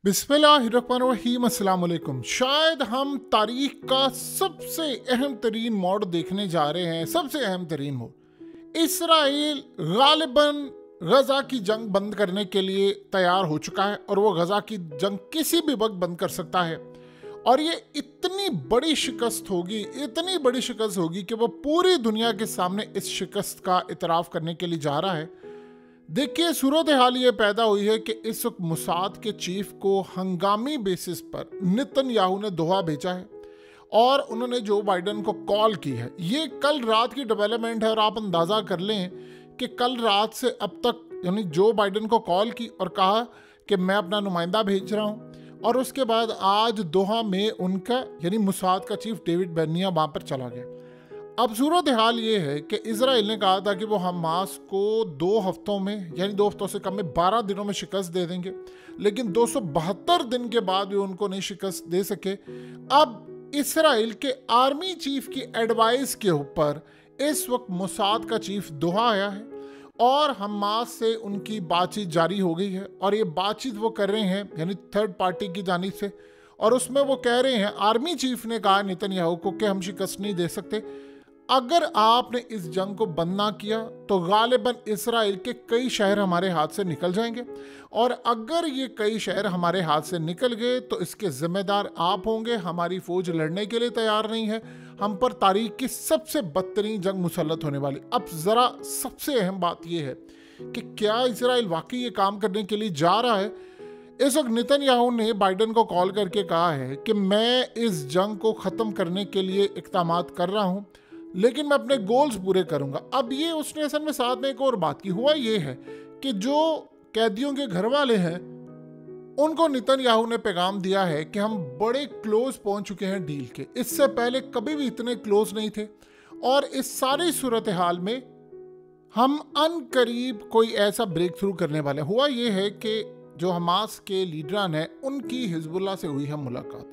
बिस्मिल्लाहिर्रहमानिर्रहीम, अस्सलाम वालेकुम। शायद हम तारीख का सबसे अहम तरीन मोड़ देखने जा रहे हैं। सबसे अहम तरीन मोड़, इसराइल गालिबन गजा की जंग बंद करने के लिए तैयार हो चुका है और वो गजा की जंग किसी भी वक्त बंद कर सकता है। और ये इतनी बड़ी शिकस्त होगी, इतनी बड़ी शिकस्त होगी कि वो पूरी दुनिया के सामने इस शिकस्त का इतराफ़ करने के लिए जा रहा है। देखिए, सूरत हाल ये पैदा हुई है कि इस वक्त मोसाद के चीफ को हंगामी बेसिस पर नेतन्याहू ने दोहा भेजा है और उन्होंने जो बाइडन को कॉल की है। ये कल रात की डेवलपमेंट है और आप अंदाज़ा कर लें कि कल रात से अब तक यानी जो बाइडन को कॉल की और कहा कि मैं अपना नुमाइंदा भेज रहा हूँ, और उसके बाद आज दोहा में उनका यानी मोसाद का चीफ डेविड बैनिया वहाँ पर चला गया। अब सूरत हाल ये है कि इजराइल ने कहा था कि वो हमास को 2 हफ्तों में यानी 2 हफ्तों से कम में 12 दिनों में शिकस्त दे देंगे, लेकिन 272 दिन के बाद भी उनको नहीं शिकस्त दे सके। अब इजराइल के आर्मी चीफ की एडवाइस के ऊपर इस वक्त मोसाद का चीफ दोहा आया है और हमास से उनकी बातचीत जारी हो गई है। और ये बातचीत वो कर रहे हैं यानी थर्ड पार्टी की जानिब से, और उसमें वो कह रहे हैं, आर्मी चीफ ने कहा नेतन्याहू को कि हम शिकस्त नहीं दे सकते। अगर आपने इस जंग को बंद ना किया तो गालिबन इसराइल के कई शहर हमारे हाथ से निकल जाएंगे, और अगर ये कई शहर हमारे हाथ से निकल गए तो इसके जिम्मेदार आप होंगे। हमारी फौज लड़ने के लिए तैयार नहीं है, हम पर तारीख की सबसे बदतरीन जंग मुसल्लत होने वाली। अब ज़रा सबसे अहम बात यह है कि क्या इसराइल वाकई ये काम करने के लिए जा रहा है। इस वक्त नेतन्याहू ने बाइडन को कॉल करके कहा है कि मैं इस जंग को ख़त्म करने के लिए इक़दामात कर रहा हूँ, लेकिन मैं अपने गोल्स पूरे करूंगा। अब ये उसने असल में साथ में एक और बात की। हुआ ये है कि जो कैदियों के घर वाले हैं उनको नेतन्याहू ने पैगाम दिया है कि हम बड़े क्लोज पहुंच चुके हैं डील के, इससे पहले कभी भी इतने क्लोज नहीं थे, और इस सारी सूरत हाल में हम अनकरीब कोई ऐसा ब्रेक थ्रू करने वाले। हुआ ये है कि जो हमास के लीडरान हैं उनकी हिजबुल्लाह से हुई है मुलाकात।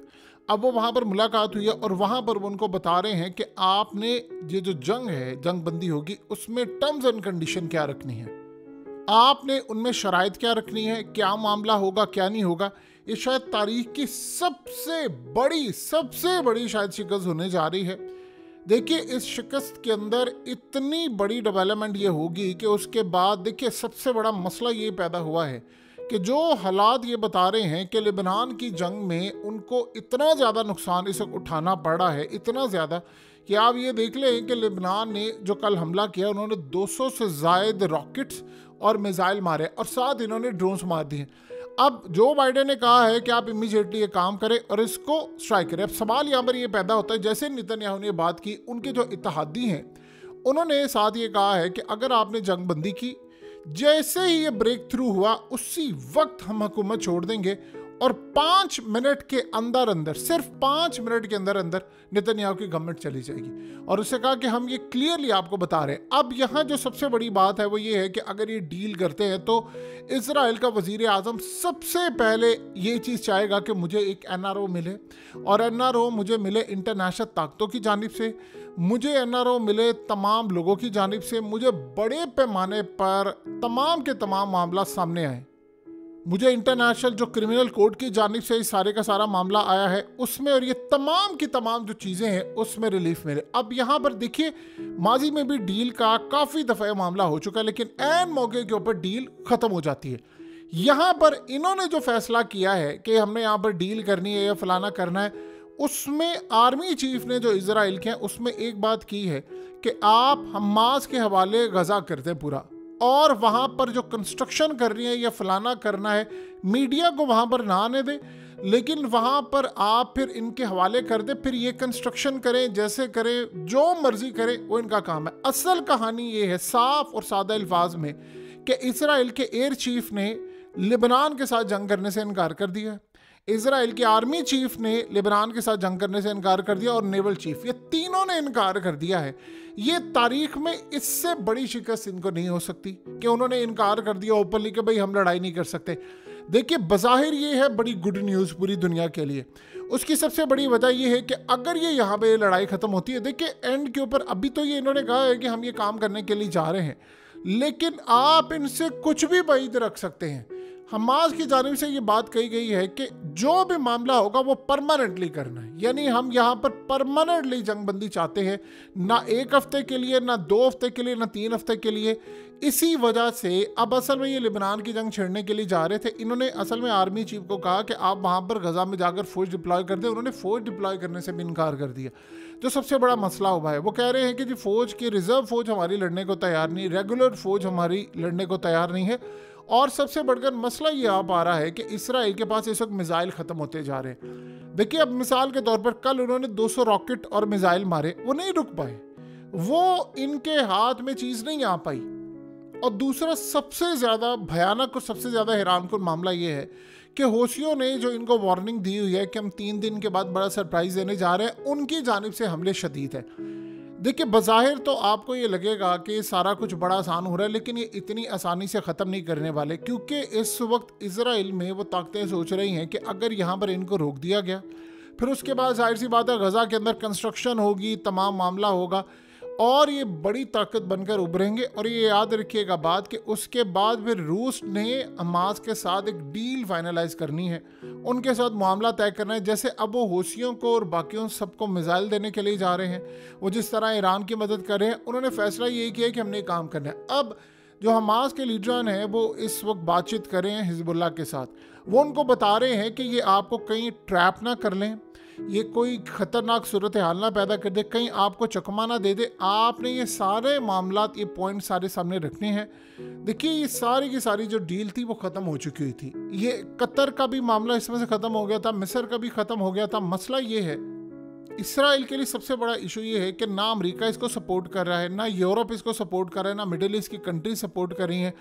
अब वो वहाँ पर मुलाकात हुई है और वहाँ पर वो उनको बता रहे हैं कि आपने ये जो जंग है, जंग बंदी होगी, उसमें टर्म्स एंड कंडीशन क्या रखनी है, आपने उनमें शराइत क्या रखनी है, क्या मामला होगा क्या नहीं होगा। ये शायद तारीख की सबसे बड़ी शायद शिकस्त होने जा रही है। देखिए, इस शिकस्त के अंदर इतनी बड़ी डेवलपमेंट ये होगी कि उसके बाद देखिए सबसे बड़ा मसला ये पैदा हुआ है कि जो हालात ये बता रहे हैं कि लेबनान की जंग में उनको इतना ज़्यादा नुकसान इस वक्त उठाना पड़ा है, इतना ज़्यादा कि आप ये देख लें कि लेबनान ने जो कल हमला किया, उन्होंने 200 से ज़ायद रॉकेट्स और मिसाइल मारे और साथ इन्होंने ड्रोन्स मार दिए। अब जो बाइडन ने कहा है कि आप इमीडिएटली ये काम करें और इसको स्ट्राइक करें। अब सवाल यहाँ पर ये पैदा होता है, जैसे नेतन्याहू ने बात की, उनके जो इत्तेहादी हैं उन्होंने साथ ये कहा है कि अगर आपने जंग बंदी की, जैसे ही ये ब्रेक थ्रू हुआ उसी वक्त हम हुकूमत छोड़ देंगे, और 5 मिनट के अंदर अंदर, सिर्फ 5 मिनट के अंदर अंदर नेतन्याहू की गवर्नमेंट चली जाएगी। और उससे कहा कि हम ये क्लियरली आपको बता रहे हैं। अब यहाँ जो सबसे बड़ी बात है वो ये है कि अगर ये डील करते हैं तो इजराइल का वजीर आज़म सबसे पहले ये चीज़ चाहेगा कि मुझे एक NRO मिले, और NRO मुझे मिले इंटरनेशनल ताकतों की जानिब से, मुझे NRO मिले तमाम लोगों की जानिब से, मुझे बड़े पैमाने पर तमाम के तमाम मामला सामने आए, मुझे इंटरनेशनल जो क्रिमिनल कोर्ट की जानिब से इस सारे का सारा मामला आया है उसमें, और ये तमाम की तमाम जो चीज़ें हैं उसमें रिलीफ मिले। अब यहाँ पर देखिए, माजी में भी डील का काफ़ी दफ़ा मामला हो चुका है, लेकिन ऐन मौके के ऊपर डील ख़त्म हो जाती है। यहाँ पर इन्होंने जो फैसला किया है कि हमने यहाँ पर डील करनी है या फलाना करना है, उसमें आर्मी चीफ ने जो इजराइल के हैं उसमें एक बात की है कि आप हमास के हवाले गजा करते पूरा, और वहाँ पर जो कंस्ट्रक्शन कर रही है या फलाना करना है, मीडिया को वहाँ पर ना आने दें, लेकिन वहाँ पर आप फिर इनके हवाले कर दें, फिर ये कंस्ट्रक्शन करें, जैसे करें, जो मर्जी करें, वो इनका काम है। असल कहानी ये है साफ और सादा अल्फाज में कि इसराइल के एयर चीफ ने लेबनान के साथ जंग करने से इनकार कर दिया, इजराइल के आर्मी चीफ ने लेबनान के साथ जंग करने से इनकार कर दिया, और नेवल चीफ, ये तीनों ने इनकार कर दिया है। ये तारीख में इससे बड़ी शिकस्त इनको नहीं हो सकती कि उन्होंने इनकार कर दिया ओपनली कि भाई हम लड़ाई नहीं कर सकते। देखिए, बज़ाहिर ये है बड़ी गुड न्यूज़ पूरी दुनिया के लिए। उसकी सबसे बड़ी वजह ये है कि अगर ये यहाँ पे लड़ाई ख़त्म होती है, देखिए एंड के ऊपर अभी तो ये इन्होंने कहा है कि हम ये काम करने के लिए जा रहे हैं, लेकिन आप इनसे कुछ भी बाइद रख सकते हैं। हमास की जानिब से ये बात कही गई है कि जो भी मामला होगा वो परमानेंटली करना है, यानी हम यहाँ पर परमानेंटली जंगबंदी चाहते हैं, ना 1 हफ्ते के लिए, ना 2 हफ्ते के लिए, ना 3 हफ्ते के लिए। इसी वजह से अब असल में ये लेबनान की जंग छेड़ने के लिए जा रहे थे। इन्होंने असल में आर्मी चीफ को कहा कि आप वहाँ पर गजा में जाकर फौज डिप्लॉय कर दें। उन्होंने फौज डिप्लॉय करने से भी इनकार कर दिया। जो सबसे बड़ा मसला हुआ है, वो कह रहे हैं कि जी फौज की रिजर्व फौज हमारी लड़ने को तैयार नहीं, रेगुलर फौज हमारी लड़ने को तैयार नहीं है। और सबसे बढ़कर मसला ये आ पा रहा है कि इसराइल के पास इस वक्त मिसाइल ख़त्म होते जा रहे हैं। देखिए, अब मिसाल के तौर पर कल उन्होंने 200 रॉकेट और मिसाइल मारे, वो नहीं रुक पाए, वो इनके हाथ में चीज़ नहीं आ पाई। और दूसरा सबसे ज़्यादा भयानक और सबसे ज़्यादा हैरानकुन मामला ये है कि हौसियों ने जो इनको वार्निंग दी हुई है कि हम 3 दिन के बाद बड़ा सरप्राइज़ देने जा रहे हैं, उनकी जानिब से हमले शदीद है। देखिए, बज़ाहिर तो आपको ये लगेगा कि सारा कुछ बड़ा आसान हो रहा है, लेकिन ये इतनी आसानी से ख़त्म नहीं करने वाले, क्योंकि इस वक्त इजराइल में वो ताकतें सोच रही हैं कि अगर यहाँ पर इनको रोक दिया गया, फिर उसके बाद जाहिर सी बात है गज़ा के अंदर कंस्ट्रक्शन होगी, तमाम मामला होगा और ये बड़ी ताकत बनकर उभरेंगे। और ये याद रखिएगा बात कि उसके बाद फिर रूस ने हमास के साथ एक डील फाइनलाइज करनी है, उनके साथ मामला तय करना है। जैसे अब वो हौसियों को और बाकियों सबको मिसाइल देने के लिए जा रहे हैं, वो जिस तरह ईरान की मदद कर रहे हैं, उन्होंने फैसला यही किया कि हमने काम करना है। अब जो हमास के लीडरान हैं वो इस वक्त बातचीत कर रहे हैं हिजबुल्लाह के साथ। वो उनको बता रहे हैं कि ये आपको कहीं ट्रैप ना कर लें, ये कोई ख़तरनाक सूरत हाल ना पैदा कर दे, कहीं आपको चकमा ना दे दे। आपने ये सारे मामलात, ये पॉइंट सारे सामने रखने हैं। देखिए, ये सारी की सारी जो डील थी वो ख़त्म हो चुकी हुई थी। ये कतर का भी मामला इसमें से ख़त्म हो गया था, मिस्र का भी ख़त्म हो गया था। मसला ये है, इसराइल के लिए सबसे बड़ा इशू ये है कि ना अमेरिका इसको सपोर्ट कर रहा है, ना यूरोप इसको सपोर्ट कर रहा है, ना मिडिल ईस्ट की कंट्री सपोर्ट कर रही हैं।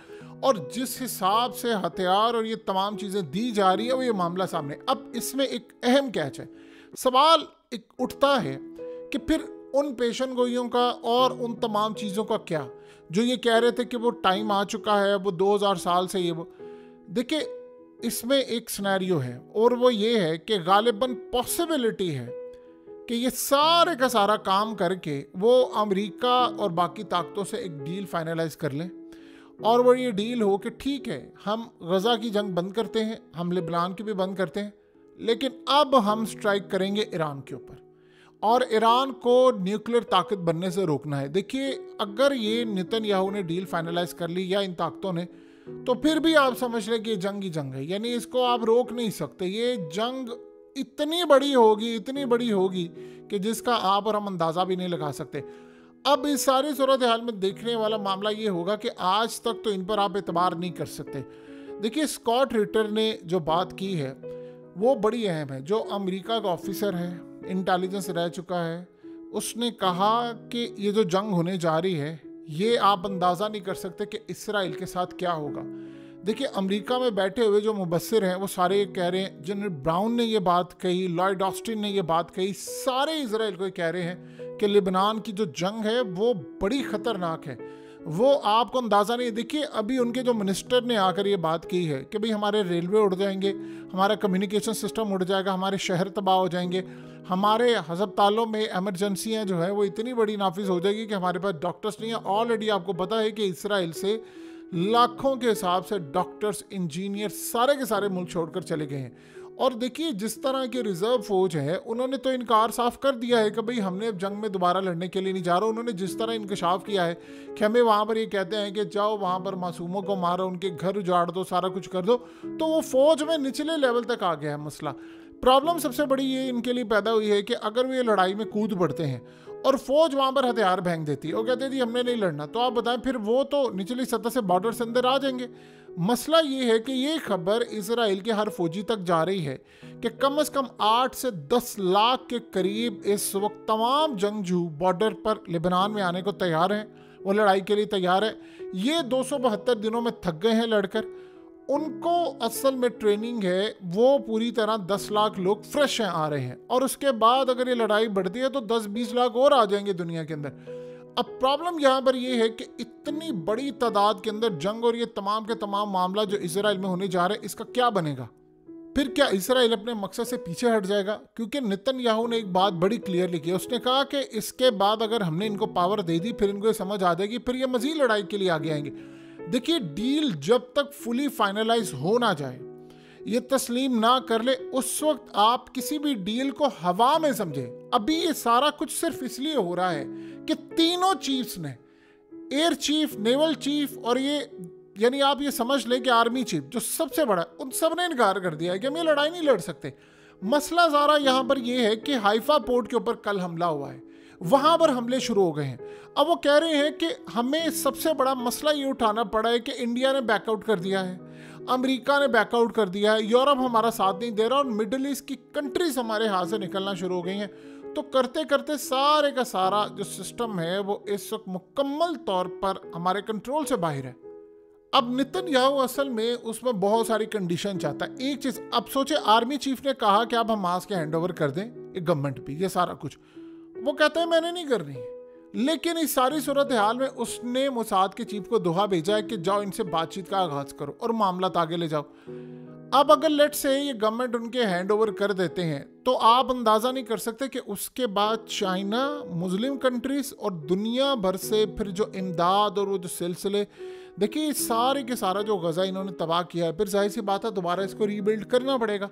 और जिस हिसाब से हथियार और ये तमाम चीज़ें दी जा रही है, वो ये मामला सामने। अब इसमें एक अहम कैच है, सवाल एक उठता है कि फिर उन पेशन गोइयों का और उन तमाम चीज़ों का क्या, जो ये कह रहे थे कि वो टाइम आ चुका है, वो 2000 साल से ये वो। देखिए, इसमें एक सिनेरियो है और वो ये है कि गालिबन पॉसिबिलिटी है कि ये सारे का सारा काम करके वो अमेरिका और बाकी ताकतों से एक डील फाइनलाइज कर लें और वो ये डील हो कि ठीक है, हम गज़ा की जंग बंद करते हैं, हम लेबनान की भी बंद करते हैं, लेकिन अब हम स्ट्राइक करेंगे ईरान के ऊपर और ईरान को न्यूक्लियर ताकत बनने से रोकना है। देखिए, अगर ये नेतन्याहू ने डील फाइनलाइज कर ली या इन ताकतों ने, तो फिर भी आप समझ लें कि ये जंग ही जंग है, यानी इसको आप रोक नहीं सकते। ये जंग इतनी बड़ी होगी कि जिसका आप और हम अंदाज़ा भी नहीं लगा सकते। अब इस सारी सूरत हाल में देखने वाला मामला ये होगा कि आज तक तो इन पर आप एतबार नहीं कर सकते। देखिए, स्कॉट रिटर ने जो बात की है वो बड़ी अहम है। जो अमेरिका का ऑफिसर है, इंटेलिजेंस रह चुका है, उसने कहा कि ये जो जंग होने जा रही है, ये आप अंदाज़ा नहीं कर सकते कि इसराइल के साथ क्या होगा। देखिए, अमेरिका में बैठे हुए जो मुबस्सिर हैं वो सारे कह रहे हैं, जनरल ब्राउन ने ये बात कही, लॉयड ऑस्टिन ने ये बात कही, सारे इसराइल को कह रहे हैं कि लेबनान की जो जंग है वो बड़ी ख़तरनाक है, वो आपको अंदाज़ा नहीं। देखिए, अभी उनके जो मिनिस्टर ने आकर ये बात की है कि भाई हमारे रेलवे उड़ जाएंगे, हमारा कम्युनिकेशन सिस्टम उड़ जाएगा, हमारे शहर तबाह हो जाएंगे, हमारे हस्पतालों में एमरजेंसियाँ जो है वो इतनी बड़ी नाफिज हो जाएगी कि हमारे पास डॉक्टर्स नहीं है। ऑलरेडी आपको पता है कि इसराइल से लाखों के हिसाब से डॉक्टर्स, इंजीनियर सारे के सारे मुल्क छोड़कर चले गए हैं। और देखिए, जिस तरह की रिजर्व फौज है, उन्होंने तो इनकार साफ कर दिया है कि भाई हमने अब जंग में दोबारा लड़ने के लिए नहीं जा रहा। उन्होंने जिस तरह इंकशाफ किया है कि हमें वहाँ पर ये कहते हैं कि जाओ वहाँ पर मासूमों को मारो, उनके घर उजाड़ दो, सारा कुछ कर दो, तो वो फौज में निचले लेवल तक आ गया है मसला। प्रॉब्लम सबसे बड़ी ये इनके लिए पैदा हुई है कि अगर वो ये लड़ाई में कूद पड़ते हैं और फौज वहाँ पर हथियार फेंक देती है और कहते हैं जी हमने नहीं लड़ना, तो आप बताएं फिर वो तो निचली सतह से बॉर्डर से अंदर आ जाएंगे। मसला ये है कि ये खबर इसराइल के हर फौजी तक जा रही है कि कम से कम 8 से 10 लाख के करीब इस वक्त तमाम जंगजू बॉर्डर पर लेबनान में आने को तैयार हैं, वो लड़ाई के लिए तैयार है। ये 272 दिनों में थक गए हैं लड़कर, उनको असल में ट्रेनिंग है, वो पूरी तरह 10 लाख लोग फ्रेश हैं, आ रहे हैं, और उसके बाद अगर ये लड़ाई बढ़ती है तो 10-20 लाख और आ जाएंगे दुनिया के अंदर। अब प्रॉब्लम यहाँ पर ये है कि इतनी बड़ी तादाद के अंदर जंग और ये तमाम के तमाम मामला जो इसराइल में होने जा रहे हैं, इसका क्या बनेगा? फिर क्या इसराइल अपने मकसद से पीछे हट जाएगा? क्योंकि नेतन्याहू ने एक बात बड़ी क्लियरली की, उसने कहा कि इसके बाद अगर हमने इनको पावर दे दी, फिर इनको समझ आ जाएगी, फिर ये मजीद लड़ाई के लिए आगे आएंगे। देखिए, डील जब तक फुली फाइनलाइज हो ना जाए, ये तस्लीम ना कर ले, उस वक्त आप किसी भी डील को हवा में समझे। अभी ये सारा कुछ सिर्फ इसलिए हो रहा है कि तीनों चीफ्स ने, एयर चीफ, नेवल चीफ और ये, यानी आप ये समझ लें कि आर्मी चीफ जो सबसे बड़ा, उन सब ने इनकार कर दिया है कि हम ये लड़ाई नहीं लड़ सकते। मसला ज़रा यहाँ पर ये है कि हाइफा पोर्ट के ऊपर कल हमला हुआ है, वहाँ पर हमले शुरू हो गए हैं। अब वो कह रहे हैं कि हमें सबसे बड़ा मसला ये उठाना पड़ा है कि इंडिया ने बैकआउट कर दिया है, अमेरिका ने बैकआउट कर दिया है, यूरोप हमारा साथ नहीं दे रहा और मिडिल ईस्ट की कंट्रीज हमारे हाथ से निकलना शुरू हो गई हैं। तो करते करते सारे का सारा जो सिस्टम है वो इस वक्त मुकम्मल तौर पर हमारे कंट्रोल से बाहर है। अब नेतन्याहू असल में उसमें बहुत सारी कंडीशन चाहता है। एक चीज, अब सोचे, आर्मी चीफ ने कहा कि आप हमास के हैंड ओवर कर दें एक गवर्नमेंट पे, ये सारा कुछ। वो कहता है मैंने नहीं करनी, लेकिन इस सारी सूरत हाल में उसने मोसाद के चीफ को दोहा भेजा है कि जाओ इनसे बातचीत का आगाज करो और मामला आगे ले जाओ। अब अगर लेट से ये गवर्नमेंट उनके हैंड ओवर कर देते हैं तो आप अंदाज़ा नहीं कर सकते कि उसके बाद चाइना, मुस्लिम कंट्रीज और दुनिया भर से फिर जो इमदाद और वो जो सिलसिले, देखिए सारे के सारा जो गज़ा इन्होंने तबाह किया है, फिर जाहिर सी बात है दोबारा इसको रीबिल्ड करना पड़ेगा।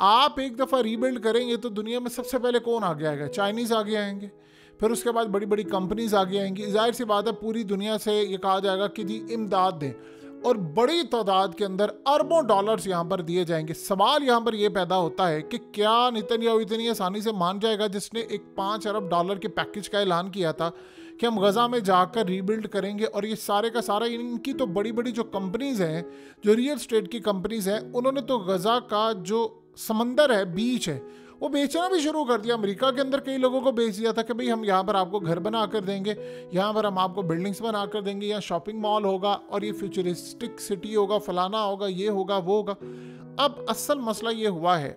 आप एक दफ़ा रीबिल्ड करेंगे तो दुनिया में सबसे पहले कौन आगे आएगा? चाइनीज़ आगे आएंगे, फिर उसके बाद बड़ी बड़ी कंपनीज आगे आएंगी। जाहिर सी बात है पूरी दुनिया से ये कहा जाएगा कि जी इमदाद दें, और बड़ी तादाद के अंदर अरबों डॉलर्स यहाँ पर दिए जाएंगे। सवाल यहाँ पर यह पैदा होता है कि क्या नेतन्याहू इतनी आसानी से मान जाएगा, जिसने एक 5 अरब डॉलर के पैकेज का ऐलान किया था कि हम गज़ा में जाकर रीबिल्ड करेंगे, और ये सारे का सारा इनकी तो बड़ी बड़ी जो कंपनीज हैं, जो रियल स्टेट की कंपनीज हैं, उन्होंने तो गज़ा का जो समंदर है, बीच है, वो बेचना भी शुरू कर दिया। अमेरिका के अंदर कई लोगों को बेच दिया था कि भाई हम यहाँ पर आपको घर बना कर देंगे, यहाँ पर हम आपको बिल्डिंग्स बना कर देंगे, यहाँ शॉपिंग मॉल होगा और ये फ्यूचरिस्टिक सिटी होगा, फलाना होगा, ये होगा, वो होगा। अब असल मसला ये हुआ है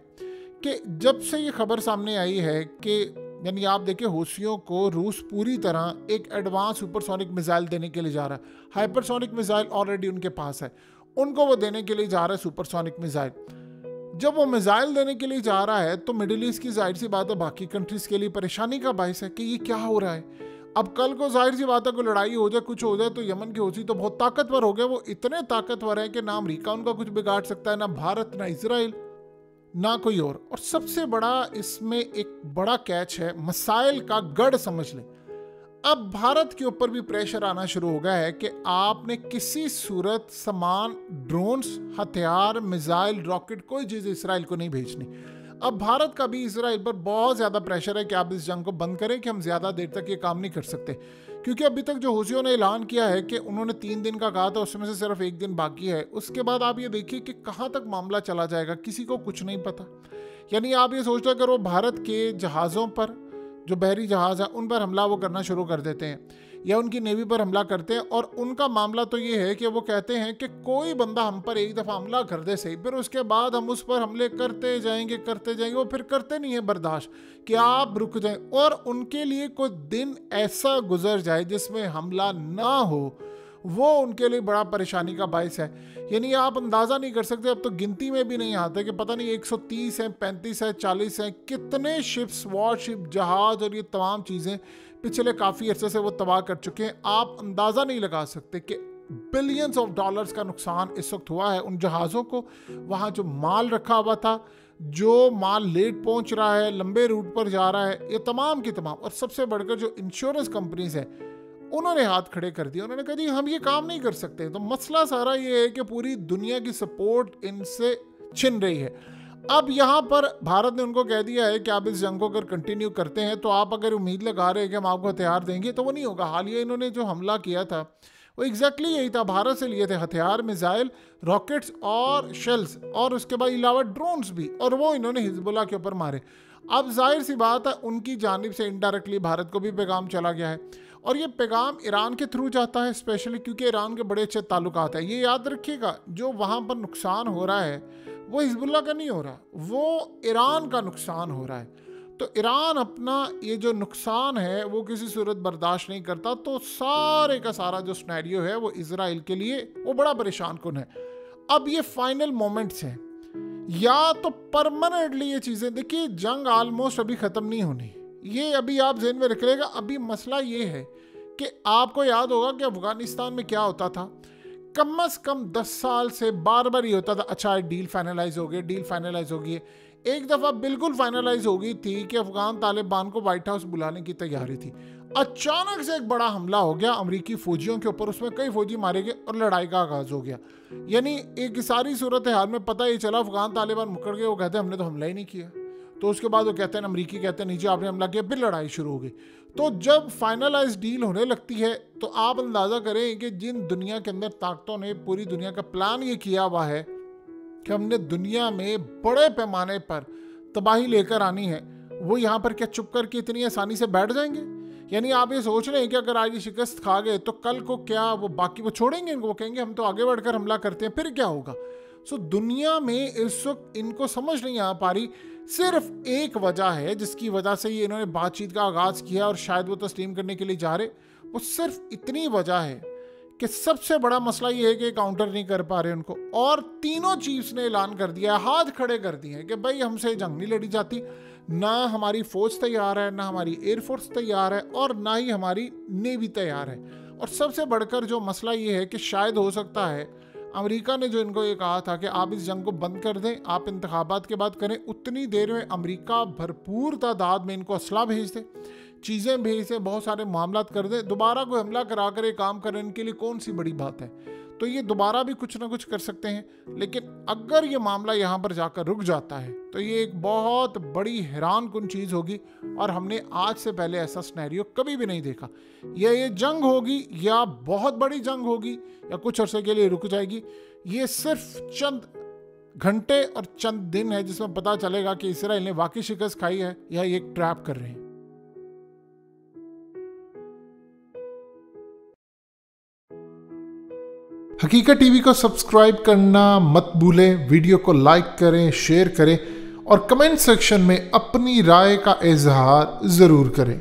कि जब से ये खबर सामने आई है कि यानी आप देखिए हूथियों को रूस पूरी तरह एक एडवांस सुपरसोनिक मिसाइल देने के लिए जा रहा है। हाइपरसोनिक मिसाइल ऑलरेडी उनके पास है, उनको वो देने के लिए जा रहा है सुपरसोनिक मिसाइल। जब वो मिसाइल देने के लिए जा रहा है तो मिडिल ईस्ट की जाहिर सी बात है बाकी कंट्रीज के लिए परेशानी का बायस है कि ये क्या हो रहा है। अब कल को जाहिर सी बात है कोई लड़ाई हो जाए, कुछ हो जाए, तो यमन के हूथी तो बहुत ताकतवर हो गए। वो इतने ताकतवर है कि ना अमेरिका उनका कुछ बिगाड़ सकता है, ना भारत, ना इजराइल, ना कोई और सबसे बड़ा इसमें एक बड़ा कैच है, मसाइल का गढ़ समझ लें। अब भारत के ऊपर भी प्रेशर आना शुरू हो गया है कि आपने किसी सूरत सामान, ड्रोन्स, हथियार, मिसाइल, रॉकेट, कोई चीज़ इसराइल को नहीं भेजनी। अब भारत का भी इसराइल पर बहुत ज़्यादा प्रेशर है कि आप इस जंग को बंद करें, कि हम ज़्यादा देर तक ये काम नहीं कर सकते। क्योंकि अभी तक जो हूथियों ने ऐलान किया है कि उन्होंने 3 दिन का कहा था, उसमें से सिर्फ 1 दिन बाकी है। उसके बाद आप ये देखिए कि कहाँ तक मामला चला जाएगा, किसी को कुछ नहीं पता। यानी आप ये सोचते अगर वो भारत के जहाज़ों पर, जो बहरी जहाज़ है, उन पर हमला वो करना शुरू कर देते हैं या उनकी नेवी पर हमला करते हैं, और उनका मामला तो ये है कि वो कहते हैं कि कोई बंदा हम पर एक दफ़ा हमला कर दे सही, फिर उसके बाद हम उस पर हमले करते जाएंगे। वो फिर करते नहीं है बर्दाश्त कि आप रुक जाएं, और उनके लिए कोई दिन ऐसा गुजर जाए जिसमें हमला ना हो, वो उनके लिए बड़ा परेशानी का बायस है। यानी आप अंदाज़ा नहीं कर सकते, अब तो गिनती में भी नहीं आते कि पता नहीं 130 हैं, 35 हैं, 40 हैं, कितने शिप्स, वॉरशिप, जहाज और ये तमाम चीज़ें पिछले काफ़ी अरसे से वो तबाह कर चुके हैं। आप अंदाज़ा नहीं लगा सकते कि बिलियंस ऑफ डॉलर्स का नुकसान इस वक्त हुआ है उन जहाज़ों को। वहाँ जो माल रखा हुआ था, जो माल लेट पहुँच रहा है, लंबे रूट पर जा रहा है, ये तमाम की तमाम, और सबसे बढ़कर जो इंश्योरेंस कंपनीज हैं, उन्होंने हाथ खड़े कर दिए। उन्होंने कहा जी हम ये काम नहीं कर सकते। तो मसला सारा ये है कि पूरी दुनिया की सपोर्ट इनसे छिन रही है। अब यहाँ पर भारत ने उनको कह दिया है कि आप इस जंग को अगर कंटिन्यू करते हैं तो आप अगर उम्मीद लगा रहे हैं कि हम आपको हथियार देंगे, तो वो नहीं होगा। हालिया इन्होंने जो हमला किया था वो एग्जैक्टली यही था, भारत से लिए थे हथियार, मिसाइल, रॉकेट्स और शेल्स, और उसके बाद अलावा ड्रोन्स भी, और वो इन्होंने हिजबुल्लाह के ऊपर मारे। अब जाहिर सी बात है उनकी जानिब से इनडायरेक्टली भारत को भी पैगाम चला गया है, और ये पैगाम ईरान के थ्रू जाता है स्पेशली, क्योंकि ईरान के बड़े अच्छे ताल्लुकात हैं। ये याद रखिएगा, जो वहाँ पर नुकसान हो रहा है वो हिजबुल्लाह का नहीं हो रहा, वो ईरान का नुकसान हो रहा है। तो ईरान अपना ये जो नुकसान है वो किसी सूरत बर्दाश्त नहीं करता। तो सारे का सारा जो सिनेरियो है वो इजराइल के लिए वो बड़ा परेशान कुन है। अब ये फाइनल मोमेंट्स हैं, या तो परमानेंटली ये चीज़ें, देखिए जंग ऑलमोस्ट अभी ख़त्म नहीं होनी, ये अभी आप ज़हन में रखिएगा। अभी मसला ये है कि आपको याद होगा कि अफ़गानिस्तान में क्या होता था कम से कम 10 साल से बार बार ये होता था, अच्छा डील फाइनलाइज हो गई, डील फाइनलाइज हो गई। एक दफ़ा बिल्कुल फाइनलाइज हो गई थी कि अफगान तालिबान को व्हाइट हाउस बुलाने की तैयारी थी। अचानक से एक बड़ा हमला हो गया अमेरिकी फौजियों के ऊपर, उसमें कई फौजी मारे गए और लड़ाई का आगाज हो गया। यानी एक सारी सूरत हाल में पता ही चला अफगान तालिबान मुकर गए। वो कहते हैं हमने तो हमला ही नहीं किया। तो उसके बाद वो कहते हैं, अमरीकी कहते हैं नीचे आपने हमला किया, फिर लड़ाई शुरू हो गई। तो जब फाइनलाइज डील होने लगती है तो आप अंदाज़ा करें कि जिन दुनिया के अंदर ताकतों ने पूरी दुनिया का प्लान ये किया हुआ है कि हमने दुनिया में बड़े पैमाने पर तबाही लेकर आनी है, वो यहाँ पर क्या चुप करके इतनी आसानी से बैठ जाएंगे? यानी आप ये सोच रहे हैं कि अगर आज ये शिकस्त खा गए तो कल को क्या वो बाकी वो छोड़ेंगे इनको? वो कहेंगे हम तो आगे बढ़कर हमला करते हैं, फिर क्या होगा? सो दुनिया में इस वक्त इनको समझ नहीं आ पा रही। सिर्फ एक वजह है जिसकी वजह से ये इन्होंने बातचीत का आगाज़ किया और शायद वो तस्लीम करने के लिए जा रहे, वो सिर्फ इतनी वजह है कि सबसे बड़ा मसला ये है कि काउंटर नहीं कर पा रहे उनको। और तीनों चीफ्स ने ऐलान कर दिया, हाथ खड़े कर दिए हैं कि भाई हमसे जंग नहीं लड़ी जाती, ना हमारी फौज तैयार है, ना हमारी एयरफोर्स तैयार है और ना ही हमारी नेवी तैयार है। और सबसे बढ़कर जो मसला ये है कि शायद हो सकता है अमेरिका ने जो इनको ये कहा था कि आप इस जंग को बंद कर दें, आप इंतखाबात के बाद करें, उतनी देर में अमेरिका भरपूर तादाद में इनको असला भेज दे, चीज़ें भेज दे, बहुत सारे मामलात कर दे, दोबारा कोई हमला करा कर ये काम करने के लिए कौन सी बड़ी बात है। तो ये दोबारा भी कुछ ना कुछ कर सकते हैं। लेकिन अगर ये मामला यहाँ पर जाकर रुक जाता है तो ये एक बहुत बड़ी हैरान कुन चीज़ होगी और हमने आज से पहले ऐसा सिनेरियो कभी भी नहीं देखा। या ये जंग होगी या बहुत बड़ी जंग होगी या कुछ अरसे के लिए रुक जाएगी। ये सिर्फ चंद घंटे और चंद दिन है जिसमें पता चलेगा कि इसराइल ने वाकई शिकस्त खाई है या ये एक ट्रैप कर रहे हैं। हकीकत टीवी को सब्सक्राइब करना मत भूलें, वीडियो को लाइक करें, शेयर करें और कमेंट सेक्शन में अपनी राय का इजहार ज़रूर करें।